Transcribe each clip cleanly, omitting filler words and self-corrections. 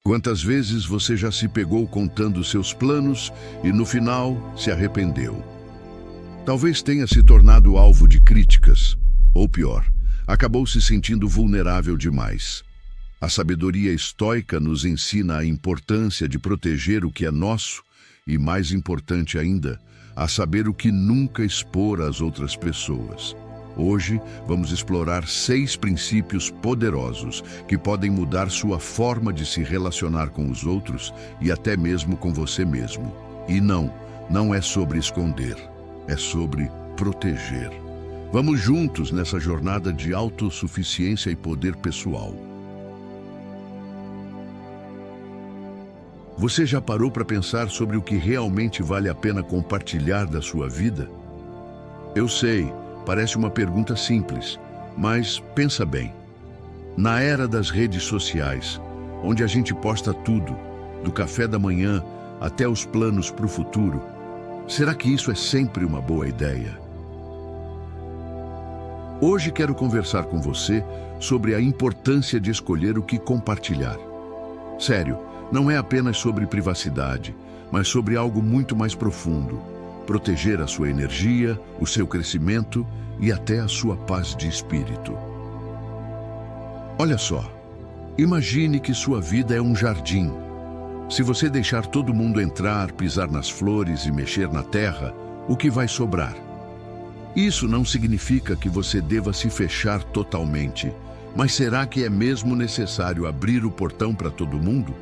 Quantas vezes você já se pegou contando seus planos e no final se arrependeu? Talvez tenha se tornado alvo de críticas, ou pior, acabou se sentindo vulnerável demais. A sabedoria estoica nos ensina a importância de proteger o que é nosso e, mais importante ainda, a saber o que nunca expor às outras pessoas. Hoje, vamos explorar 6 princípios poderosos que podem mudar sua forma de se relacionar com os outros e até mesmo com você mesmo. E não é sobre esconder, é sobre proteger. Vamos juntos nessa jornada de autossuficiência e poder pessoal. Você já parou para pensar sobre o que realmente vale a pena compartilhar da sua vida? Eu sei, parece uma pergunta simples, mas pensa bem. Na era das redes sociais, onde a gente posta tudo, do café da manhã até os planos para o futuro, será que isso é sempre uma boa ideia? Hoje quero conversar com você sobre a importância de escolher o que compartilhar. Sério, não é apenas sobre privacidade, mas sobre algo muito mais profundo. Proteger a sua energia, o seu crescimento e até a sua paz de espírito. Olha só, imagine que sua vida é um jardim. Se você deixar todo mundo entrar, pisar nas flores e mexer na terra, o que vai sobrar? Isso não significa que você deva se fechar totalmente, mas será que é mesmo necessário abrir o portão para todo mundo?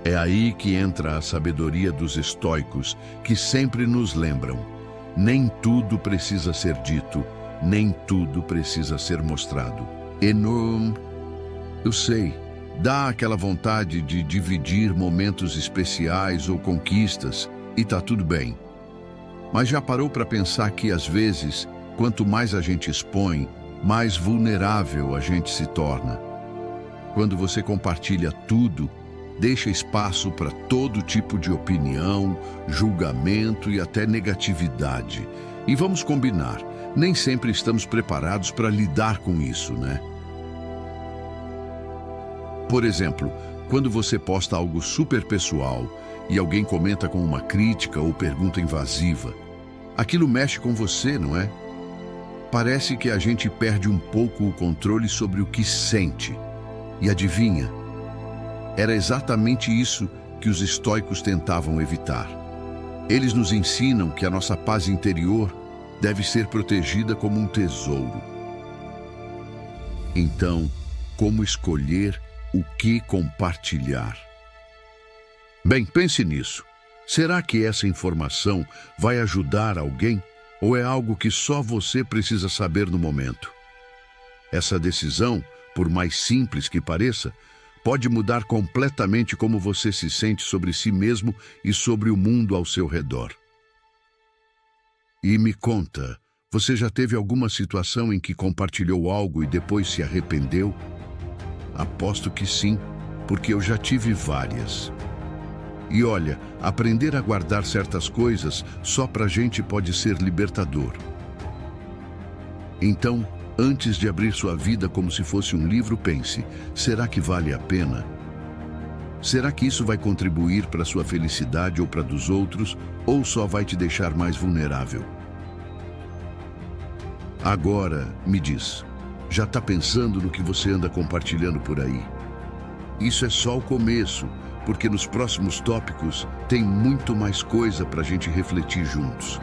É aí que entra a sabedoria dos estoicos, que sempre nos lembram: nem tudo precisa ser dito, nem tudo precisa ser mostrado. Eu sei, dá aquela vontade de dividir momentos especiais ou conquistas, e tá tudo bem. Mas já parou para pensar que, às vezes, quanto mais a gente expõe, mais vulnerável a gente se torna? Quando você compartilha tudo, deixa espaço para todo tipo de opinião, julgamento e até negatividade. E vamos combinar, nem sempre estamos preparados para lidar com isso, né? Por exemplo, quando você posta algo super pessoal e alguém comenta com uma crítica ou pergunta invasiva, aquilo mexe com você, não é? Parece que a gente perde um pouco o controle sobre o que sente. E adivinha? Era exatamente isso que os estoicos tentavam evitar. Eles nos ensinam que a nossa paz interior deve ser protegida como um tesouro. Então, como escolher o que compartilhar? Bem, pense nisso. Será que essa informação vai ajudar alguém ou é algo que só você precisa saber no momento? Essa decisão, por mais simples que pareça, pode mudar completamente como você se sente sobre si mesmo e sobre o mundo ao seu redor. E me conta, você já teve alguma situação em que compartilhou algo e depois se arrependeu? Aposto que sim, porque eu já tive várias. E olha, aprender a guardar certas coisas só pra gente pode ser libertador. Então, antes de abrir sua vida como se fosse um livro, pense: será que vale a pena? Será que isso vai contribuir para sua felicidade ou para dos outros, ou só vai te deixar mais vulnerável? Agora, me diz, já está pensando no que você anda compartilhando por aí? Isso é só o começo, porque nos próximos tópicos tem muito mais coisa para a gente refletir juntos.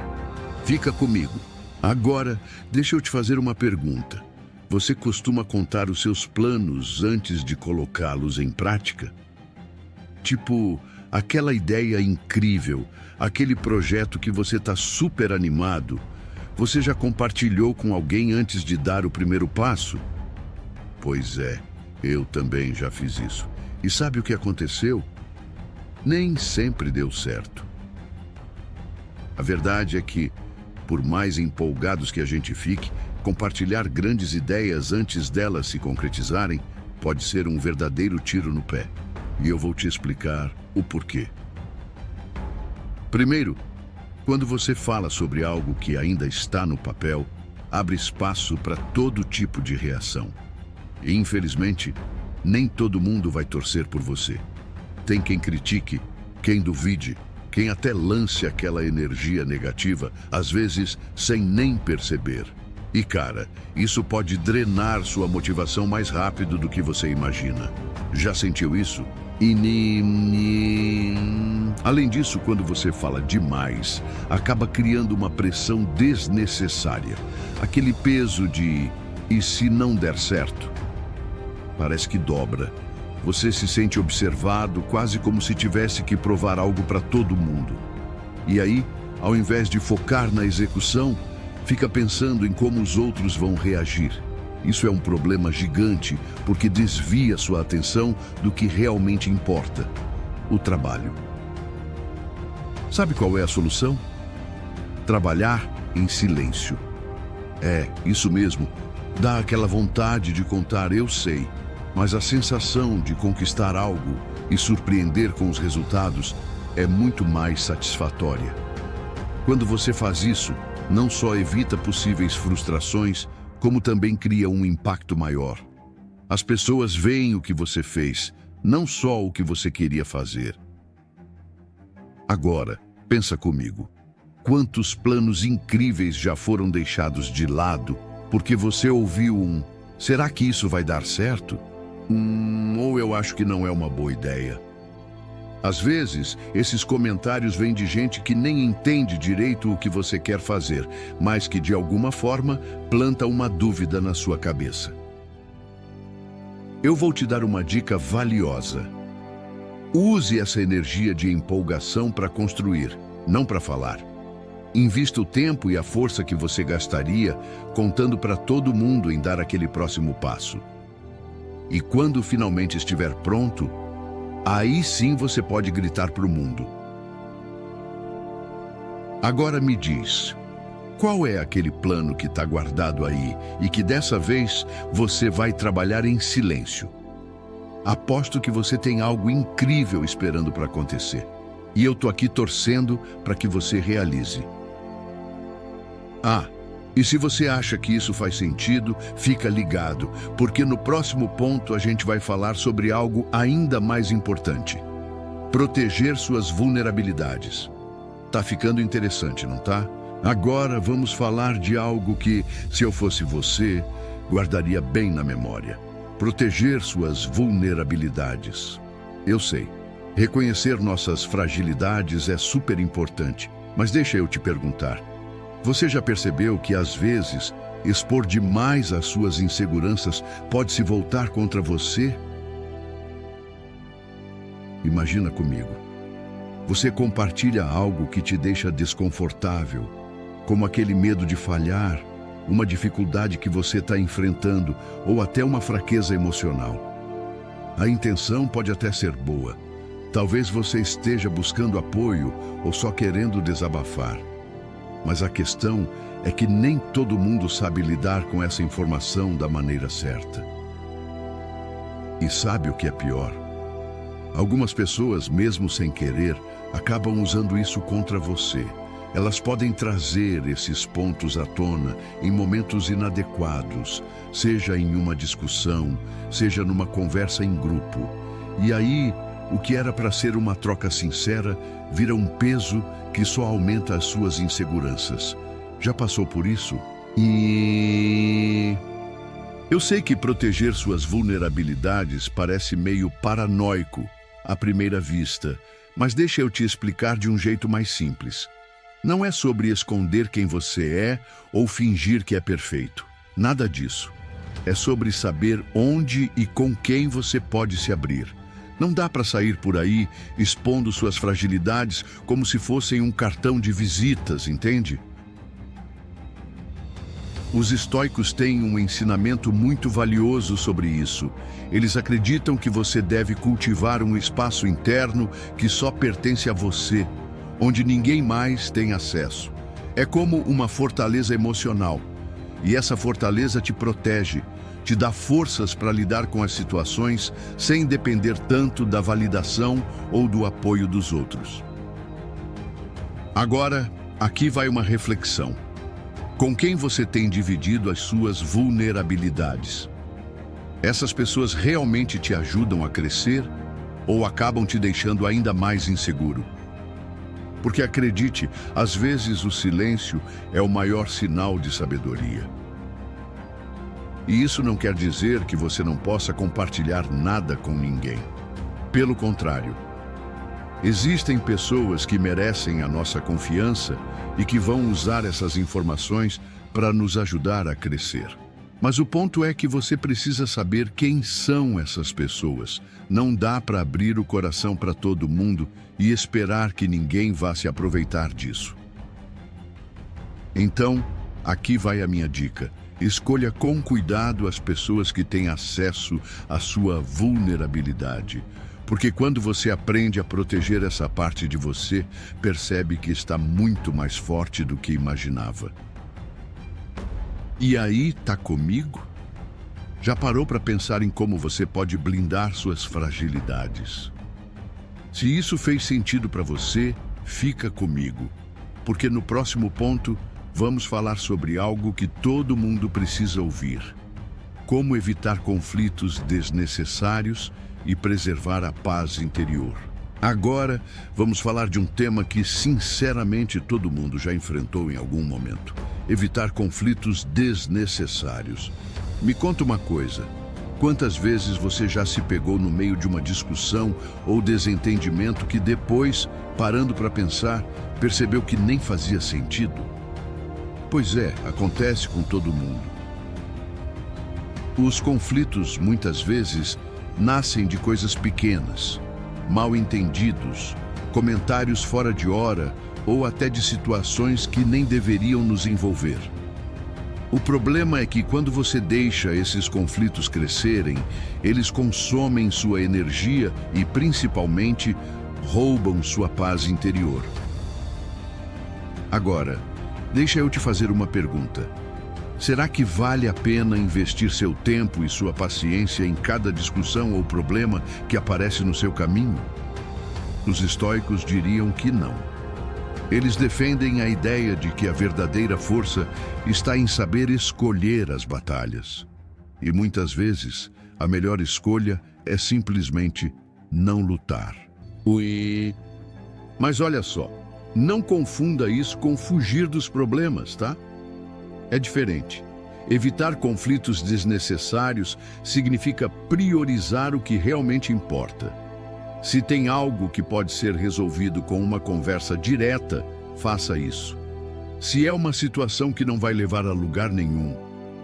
Fica comigo. Agora, deixa eu te fazer uma pergunta. Você costuma contar os seus planos antes de colocá-los em prática? Tipo, aquela ideia incrível, aquele projeto que você está super animado, você já compartilhou com alguém antes de dar o primeiro passo? Pois é, eu também já fiz isso. E sabe o que aconteceu? Nem sempre deu certo. A verdade é que, por mais empolgados que a gente fique, compartilhar grandes ideias antes delas se concretizarem pode ser um verdadeiro tiro no pé. E eu vou te explicar o porquê. Primeiro, quando você fala sobre algo que ainda está no papel, abre espaço para todo tipo de reação. E, infelizmente, nem todo mundo vai torcer por você. Tem quem critique, quem duvide, quem até lance aquela energia negativa, às vezes sem nem perceber. E cara, isso pode drenar sua motivação mais rápido do que você imagina. Já sentiu isso? Além disso, quando você fala demais, acaba criando uma pressão desnecessária. Aquele peso de "e se não der certo?" Parece que dobra. Você se sente observado, quase como se tivesse que provar algo para todo mundo. E aí, ao invés de focar na execução, fica pensando em como os outros vão reagir. Isso é um problema gigante, porque desvia sua atenção do que realmente importa: o trabalho. Sabe qual é a solução? Trabalhar em silêncio. É, isso mesmo. Dá aquela vontade de contar "eu sei", mas a sensação de conquistar algo e surpreender com os resultados é muito mais satisfatória. Quando você faz isso, não só evita possíveis frustrações, como também cria um impacto maior. As pessoas veem o que você fez, não só o que você queria fazer. Agora, pensa comigo. Quantos planos incríveis já foram deixados de lado porque você ouviu um "será que isso vai dar certo?" Ou "eu acho que não é uma boa ideia." Às vezes, esses comentários vêm de gente que nem entende direito o que você quer fazer, mas que de alguma forma planta uma dúvida na sua cabeça. Eu vou te dar uma dica valiosa. Use essa energia de empolgação para construir, não para falar. Invista o tempo e a força que você gastaria contando para todo mundo em dar aquele próximo passo. E quando finalmente estiver pronto, aí sim você pode gritar para o mundo. Agora me diz, qual é aquele plano que está guardado aí e que dessa vez você vai trabalhar em silêncio? Aposto que você tem algo incrível esperando para acontecer. E eu tô aqui torcendo para que você realize. E se você acha que isso faz sentido, fica ligado, porque no próximo ponto a gente vai falar sobre algo ainda mais importante: proteger suas vulnerabilidades. Tá ficando interessante, não tá? Agora vamos falar de algo que, se eu fosse você, guardaria bem na memória: proteger suas vulnerabilidades. Eu sei, reconhecer nossas fragilidades é super importante, mas deixa eu te perguntar. Você já percebeu que, às vezes, expor demais as suas inseguranças pode se voltar contra você? Imagina comigo. Você compartilha algo que te deixa desconfortável, como aquele medo de falhar, uma dificuldade que você está enfrentando ou até uma fraqueza emocional. A intenção pode até ser boa. Talvez você esteja buscando apoio ou só querendo desabafar. Mas a questão é que nem todo mundo sabe lidar com essa informação da maneira certa. E sabe o que é pior? Algumas pessoas, mesmo sem querer, acabam usando isso contra você. Elas podem trazer esses pontos à tona em momentos inadequados, seja em uma discussão, seja numa conversa em grupo. E aí, o que era para ser uma troca sincera vira um peso que só aumenta as suas inseguranças. Já passou por isso? Eu sei que proteger suas vulnerabilidades parece meio paranoico à primeira vista, mas deixa eu te explicar de um jeito mais simples. Não é sobre esconder quem você é ou fingir que é perfeito. Nada disso. É sobre saber onde e com quem você pode se abrir. Não dá para sair por aí expondo suas fragilidades como se fossem um cartão de visitas, entende? Os estoicos têm um ensinamento muito valioso sobre isso. Eles acreditam que você deve cultivar um espaço interno que só pertence a você, onde ninguém mais tem acesso. É como uma fortaleza emocional. E essa fortaleza te protege, te dá forças para lidar com as situações sem depender tanto da validação ou do apoio dos outros. Agora, aqui vai uma reflexão. Com quem você tem dividido as suas vulnerabilidades? Essas pessoas realmente te ajudam a crescer ou acabam te deixando ainda mais inseguro. Porque acredite, às vezes o silêncio é o maior sinal de sabedoria. E isso não quer dizer que você não possa compartilhar nada com ninguém. Pelo contrário, existem pessoas que merecem a nossa confiança e que vão usar essas informações para nos ajudar a crescer. Mas o ponto é que você precisa saber quem são essas pessoas. Não dá para abrir o coração para todo mundo e esperar que ninguém vá se aproveitar disso. Então, aqui vai a minha dica. Escolha com cuidado as pessoas que têm acesso à sua vulnerabilidade. Porque quando você aprende a proteger essa parte de você, percebe que está muito mais forte do que imaginava. E aí, tá comigo? Já parou para pensar em como você pode blindar suas fragilidades? Se isso fez sentido para você, fica comigo. Porque no próximo ponto, vamos falar sobre algo que todo mundo precisa ouvir. Como evitar conflitos desnecessários e preservar a paz interior. Agora, vamos falar de um tema que, sinceramente, todo mundo já enfrentou em algum momento. Evitar conflitos desnecessários. Me conta uma coisa. Quantas vezes você já se pegou no meio de uma discussão ou desentendimento que depois, parando para pensar, percebeu que nem fazia sentido? Pois é, acontece com todo mundo. Os conflitos, muitas vezes, nascem de coisas pequenas, mal-entendidos, comentários fora de hora ou até de situações que nem deveriam nos envolver. O problema é que quando você deixa esses conflitos crescerem, eles consomem sua energia e, principalmente, roubam sua paz interior. Agora, deixa eu te fazer uma pergunta. Será que vale a pena investir seu tempo e sua paciência em cada discussão ou problema que aparece no seu caminho? Os estoicos diriam que não. Eles defendem a ideia de que a verdadeira força está em saber escolher as batalhas. E muitas vezes, a melhor escolha é simplesmente não lutar. Mas olha só, não confunda isso com fugir dos problemas, tá? É diferente. Evitar conflitos desnecessários significa priorizar o que realmente importa. Se tem algo que pode ser resolvido com uma conversa direta, faça isso. Se é uma situação que não vai levar a lugar nenhum,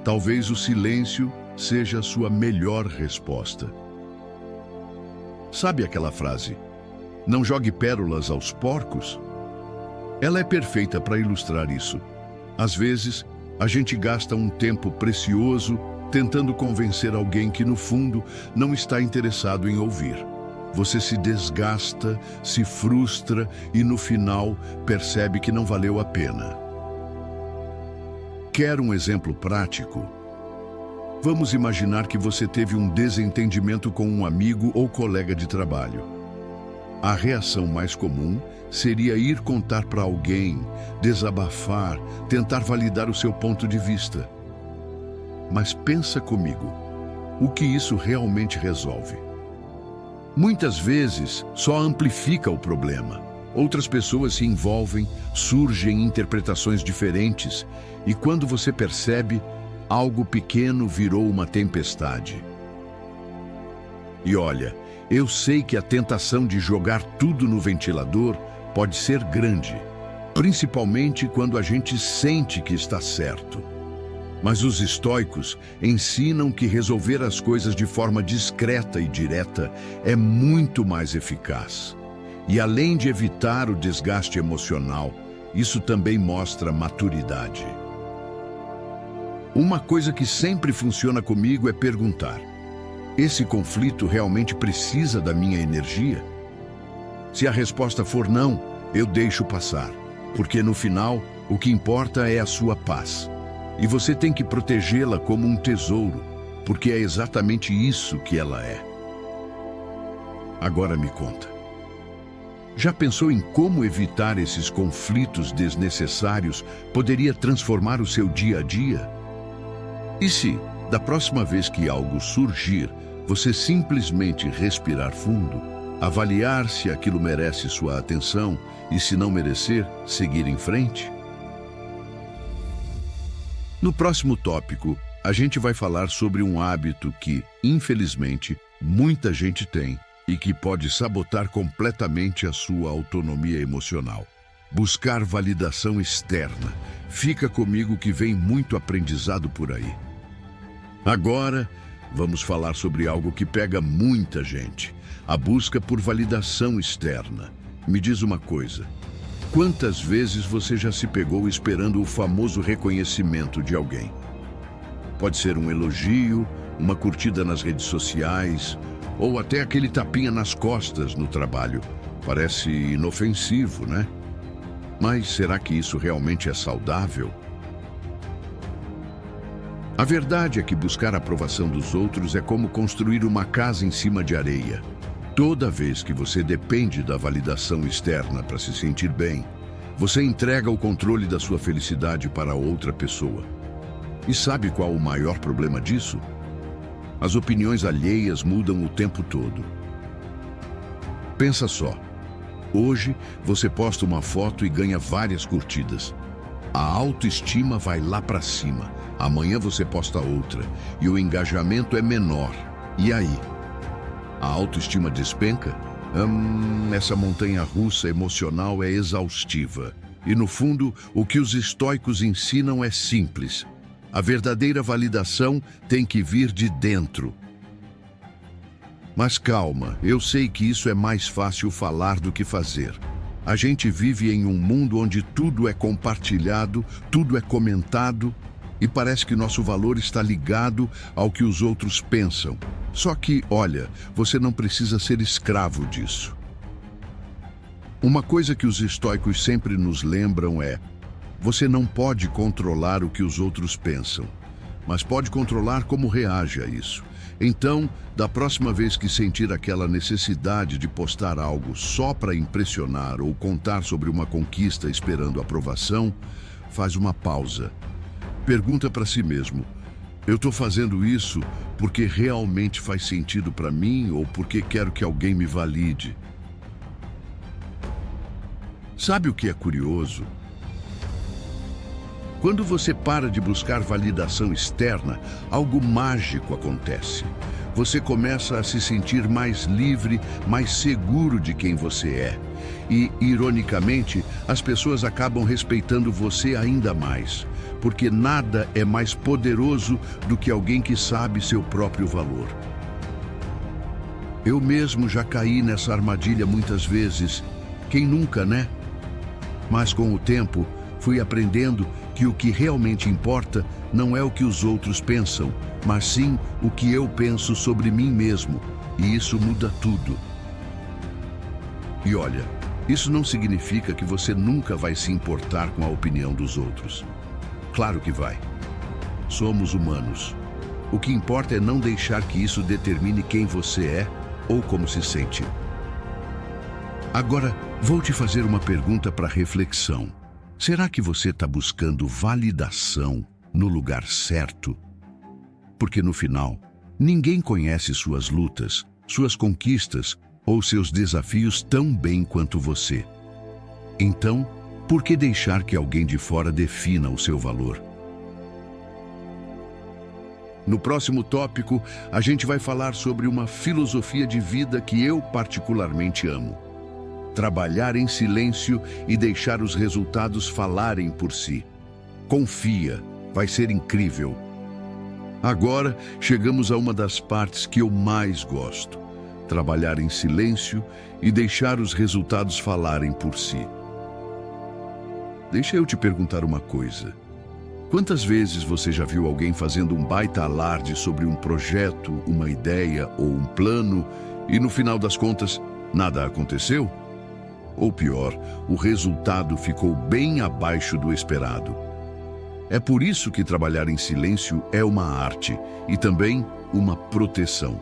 talvez o silêncio seja a sua melhor resposta. Sabe aquela frase? Não jogue pérolas aos porcos? Ela é perfeita para ilustrar isso. Às vezes, a gente gasta um tempo precioso tentando convencer alguém que, no fundo, não está interessado em ouvir. Você se desgasta, se frustra e, no final, percebe que não valeu a pena. Quer um exemplo prático? Vamos imaginar que você teve um desentendimento com um amigo ou colega de trabalho. A reação mais comum seria ir contar para alguém, desabafar, tentar validar o seu ponto de vista. Mas pensa comigo, o que isso realmente resolve? Muitas vezes só amplifica o problema. Outras pessoas se envolvem, surgem interpretações diferentes, e quando você percebe, algo pequeno virou uma tempestade. E olha, eu sei que a tentação de jogar tudo no ventilador pode ser grande, principalmente quando a gente sente que está certo. Mas os estoicos ensinam que resolver as coisas de forma discreta e direta é muito mais eficaz. E além de evitar o desgaste emocional, isso também mostra maturidade. Uma coisa que sempre funciona comigo é perguntar: esse conflito realmente precisa da minha energia? Se a resposta for não, eu deixo passar, porque no final, o que importa é a sua paz. E você tem que protegê-la como um tesouro, porque é exatamente isso que ela é. Agora me conta. Já pensou em como evitar esses conflitos desnecessários poderia transformar o seu dia a dia? E se, da próxima vez que algo surgir, você simplesmente respirar fundo, avaliar se aquilo merece sua atenção e, se não merecer, seguir em frente? No próximo tópico, a gente vai falar sobre um hábito que, infelizmente, muita gente tem e que pode sabotar completamente a sua autonomia emocional. Buscar validação externa. Fica comigo que vem muito aprendizado por aí. Agora, vamos falar sobre algo que pega muita gente: a busca por validação externa. Me diz uma coisa: quantas vezes você já se pegou esperando o famoso reconhecimento de alguém? Pode ser um elogio, uma curtida nas redes sociais, ou até aquele tapinha nas costas no trabalho. Parece inofensivo, né? Mas será que isso realmente é saudável? A verdade é que buscar a aprovação dos outros é como construir uma casa em cima de areia. Toda vez que você depende da validação externa para se sentir bem, você entrega o controle da sua felicidade para outra pessoa. E sabe qual o maior problema disso? As opiniões alheias mudam o tempo todo. Pensa só. Hoje, você posta uma foto e ganha várias curtidas. A autoestima vai lá para cima. Amanhã você posta outra e o engajamento é menor. E aí? A autoestima despenca? Essa montanha-russa emocional é exaustiva. E no fundo, o que os estoicos ensinam é simples. A verdadeira validação tem que vir de dentro. Mas calma, eu sei que isso é mais fácil falar do que fazer. A gente vive em um mundo onde tudo é compartilhado, tudo é comentado, e parece que nosso valor está ligado ao que os outros pensam. Só que, olha, você não precisa ser escravo disso. Uma coisa que os estoicos sempre nos lembram é: você não pode controlar o que os outros pensam, mas pode controlar como reage a isso. Então, da próxima vez que sentir aquela necessidade de postar algo só para impressionar ou contar sobre uma conquista esperando aprovação, faz uma pausa. Pergunta para si mesmo: eu estou fazendo isso porque realmente faz sentido para mim ou porque quero que alguém me valide? Sabe o que é curioso? Quando você para de buscar validação externa, algo mágico acontece. Você começa a se sentir mais livre, mais seguro de quem você é. E, ironicamente, as pessoas acabam respeitando você ainda mais, porque nada é mais poderoso do que alguém que sabe seu próprio valor. Eu mesmo já caí nessa armadilha muitas vezes. Quem nunca, né? Mas com o tempo, fui aprendendo que o que realmente importa não é o que os outros pensam, mas sim o que eu penso sobre mim mesmo. E isso muda tudo. E olha, isso não significa que você nunca vai se importar com a opinião dos outros. Claro que vai. Somos humanos. O que importa é não deixar que isso determine quem você é ou como se sente. Agora, vou te fazer uma pergunta para reflexão. Será que você está buscando validação no lugar certo? Porque no final, ninguém conhece suas lutas, suas conquistas ou seus desafios tão bem quanto você. Então, por que deixar que alguém de fora defina o seu valor? No próximo tópico, a gente vai falar sobre uma filosofia de vida que eu particularmente amo. Trabalhar em silêncio e deixar os resultados falarem por si. Confia, vai ser incrível. Agora, chegamos a uma das partes que eu mais gosto. Trabalhar em silêncio e deixar os resultados falarem por si. Deixa eu te perguntar uma coisa. Quantas vezes você já viu alguém fazendo um baita alarde sobre um projeto, uma ideia ou um plano e no final das contas, nada aconteceu? Ou pior, o resultado ficou bem abaixo do esperado. É por isso que trabalhar em silêncio é uma arte e também uma proteção.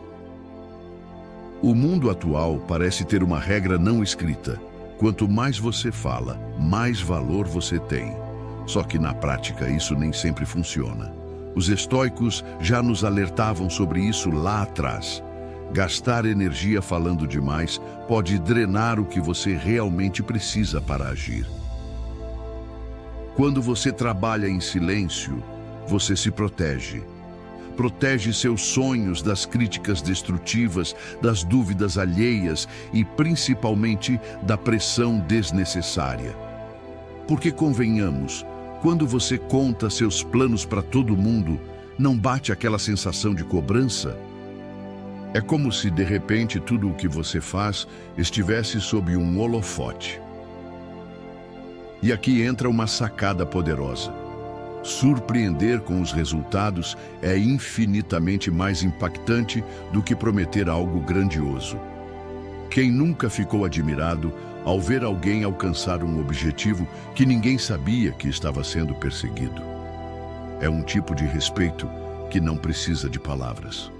O mundo atual parece ter uma regra não escrita. Quanto mais você fala, mais valor você tem. Só que na prática isso nem sempre funciona. Os estoicos já nos alertavam sobre isso lá atrás. Gastar energia falando demais pode drenar o que você realmente precisa para agir. Quando você trabalha em silêncio, você se protege. Protege seus sonhos das críticas destrutivas, das dúvidas alheias e, principalmente, da pressão desnecessária. Porque, convenhamos, quando você conta seus planos para todo mundo, não bate aquela sensação de cobrança? É como se, de repente, tudo o que você faz estivesse sob um holofote. E aqui entra uma sacada poderosa. Surpreender com os resultados é infinitamente mais impactante do que prometer algo grandioso. Quem nunca ficou admirado ao ver alguém alcançar um objetivo que ninguém sabia que estava sendo perseguido? É um tipo de respeito que não precisa de palavras.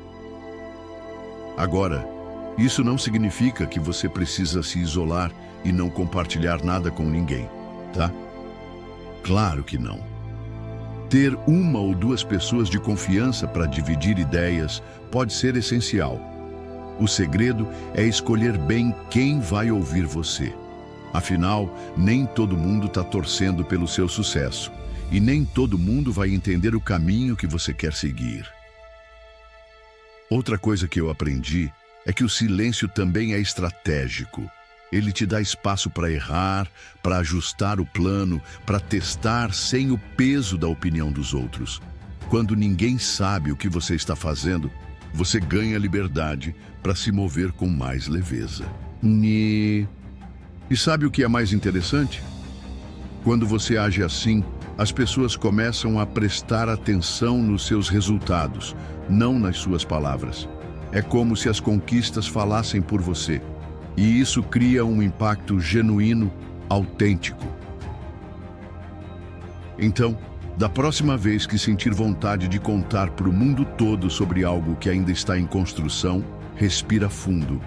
Agora, isso não significa que você precisa se isolar e não compartilhar nada com ninguém, tá? Claro que não. Ter uma ou duas pessoas de confiança para dividir ideias pode ser essencial. O segredo é escolher bem quem vai ouvir você. Afinal, nem todo mundo está torcendo pelo seu sucesso e nem todo mundo vai entender o caminho que você quer seguir. Outra coisa que eu aprendi é que o silêncio também é estratégico. Ele te dá espaço para errar, para ajustar o plano, para testar sem o peso da opinião dos outros. Quando ninguém sabe o que você está fazendo, você ganha liberdade para se mover com mais leveza. E sabe o que é mais interessante? Quando você age assim, as pessoas começam a prestar atenção nos seus resultados, não nas suas palavras. É como se as conquistas falassem por você. E isso cria um impacto genuíno, autêntico. Então, da próxima vez que sentir vontade de contar para o mundo todo sobre algo que ainda está em construção, respira fundo.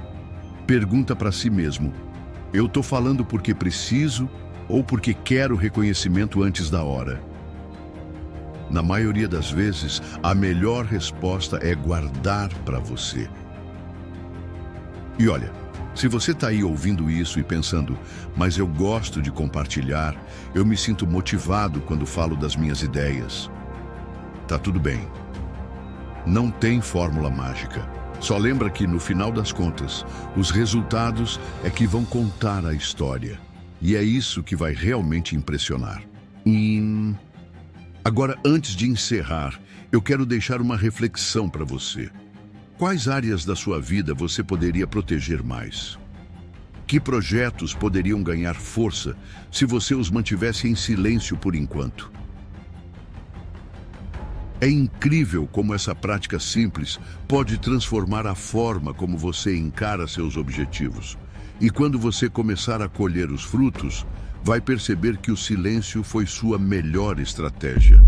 Pergunta para si mesmo: eu estou falando porque preciso ou porque quero reconhecimento antes da hora? Na maioria das vezes, a melhor resposta é guardar para você. E olha, se você está aí ouvindo isso e pensando, mas eu gosto de compartilhar, eu me sinto motivado quando falo das minhas ideias. Tá tudo bem. Não tem fórmula mágica. Só lembra que, no final das contas, os resultados é que vão contar a história. E é isso que vai realmente impressionar. Agora, antes de encerrar, eu quero deixar uma reflexão para você. Quais áreas da sua vida você poderia proteger mais? Que projetos poderiam ganhar força se você os mantivesse em silêncio por enquanto? É incrível como essa prática simples pode transformar a forma como você encara seus objetivos. E quando você começar a colher os frutos, vai perceber que o silêncio foi sua melhor estratégia.